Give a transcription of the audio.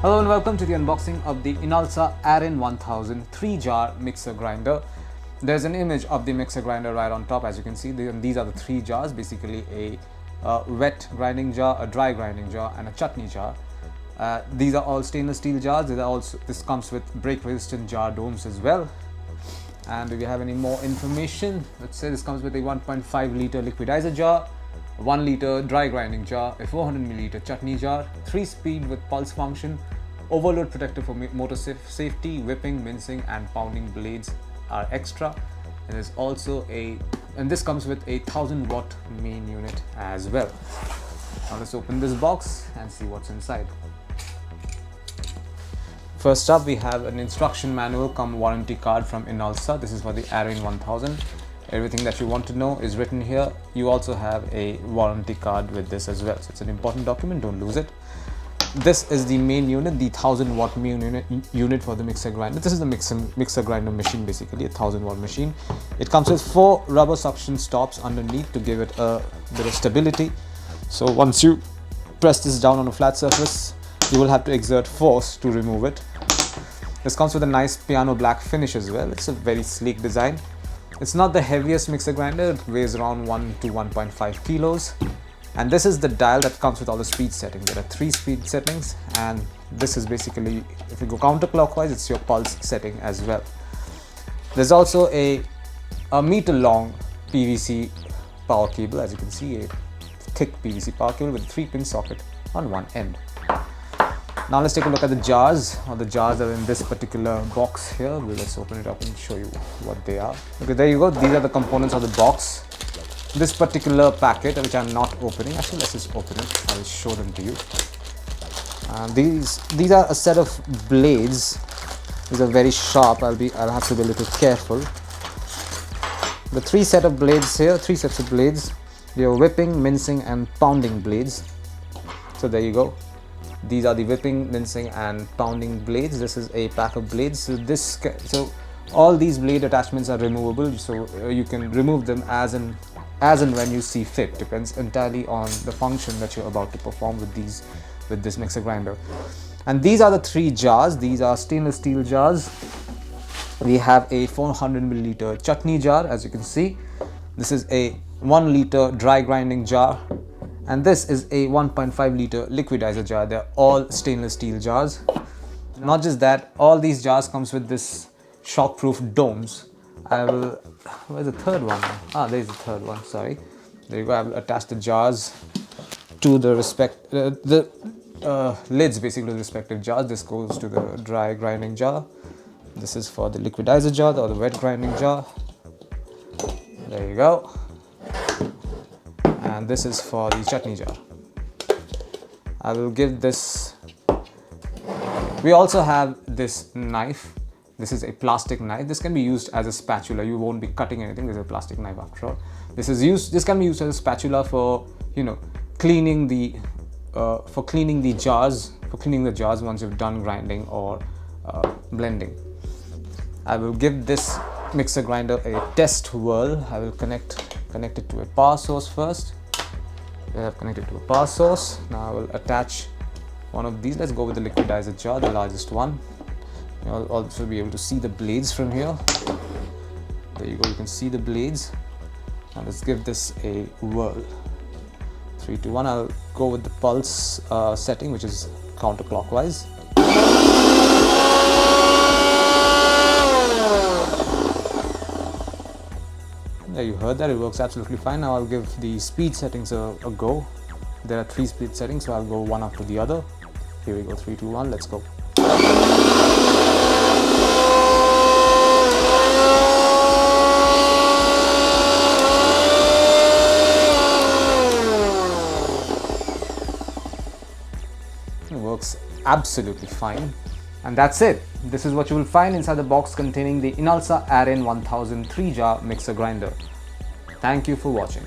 Hello and welcome to the unboxing of the INALSA Aarin 1000 3-jar mixer grinder. There's an image of the mixer grinder right on top, as you can see. These are the 3 jars, basically a wet grinding jar, a dry grinding jar and a chutney jar. These are all stainless steel jars. This comes with break resistant jar domes as well. And if you have any more information, let's say this comes with a 1.5 liter liquidizer jar, 1 liter dry grinding jar, a 400 milliliter chutney jar, 3-speed with pulse function, overload protector for motor safety, whipping, mincing and pounding blades are extra. And there's also and this comes with a 1000 watt main unit as well. Now let's open this box and see what's inside. First up, we have an instruction manual cum warranty card from INALSA. This is for the Aarin 1000. Everything that you want to know is written here. You also have a warranty card with this as well. So it's an important document, don't lose it. This is the main unit, the 1000 watt main unit for the mixer grinder. This is the mixer grinder machine, basically a 1000 watt machine. It comes with 4 rubber suction stops underneath to give it a bit of stability. So once you press this down on a flat surface, you will have to exert force to remove it. This comes with a nice piano black finish as well. It's a very sleek design. It's not the heaviest mixer grinder. It weighs around 1 to 1.5 kilos. And this is the dial that comes with all the speed settings. There are 3 speed settings, and this is basically, if you go counterclockwise, it's your pulse setting as well. There's also a meter long PVC power cable, as you can see, a thick PVC power cable with a 3-pin socket on one end. Now let's take a look at the jars. The jars are in this particular box here. Let's open it up and show you what they are. Okay, there you go. These are the components of the box. This particular packet, which I'm not opening, actually let's just open it. I'll show them to you. These are a set of blades. These are very sharp. I'll have to be a little careful. The 3 sets of blades here. They are whipping, mincing and pounding blades. So there you go. These are the whipping, mincing and pounding blades. This is a pack of blades. So all these blade attachments are removable, so you can remove them as and when you see fit. Depends entirely on the function that you're about to perform with this mixer grinder. And these are the 3 jars. These are stainless steel jars. We have a 400 milliliter chutney jar, as you can see. This is a 1 liter dry grinding jar. And this is a 1.5 liter liquidizer jar. They're all stainless steel jars. Not just that, all these jars comes with this shockproof domes. Where's the third one? There's the third one, sorry. There you go. I will attach the jars to the lids, basically, to the respective jars. This goes to the dry grinding jar. This is for the liquidizer jar or the wet grinding jar. There you go. And this is for the chutney jar. I will give this. We also have this knife. This is a plastic knife. This can be used as a spatula. You won't be cutting anything. This is a plastic knife after all. This can be used as a spatula for cleaning the jars. For cleaning the jars once you've done grinding or blending. I will give this mixer grinder a test whirl. I will connect it to a power source first. I have connected to a power source. Now I will attach one of these. Let's go with the liquidizer jar, the largest one. You'll also be able to see the blades from here. There you go, you can see the blades. Now let's give this a whirl. 3, 2, 1. I'll go with the pulse setting, which is counterclockwise. There, you heard that, it works absolutely fine. Now I'll give the speed settings a go. There are 3 speed settings, so I'll go one after the other. Here we go, 3, 2, 1, let's go. It works absolutely fine. And that's it. This is what you will find inside the box containing the INALSA Aarin 1000 3-jar mixer grinder. Thank you for watching.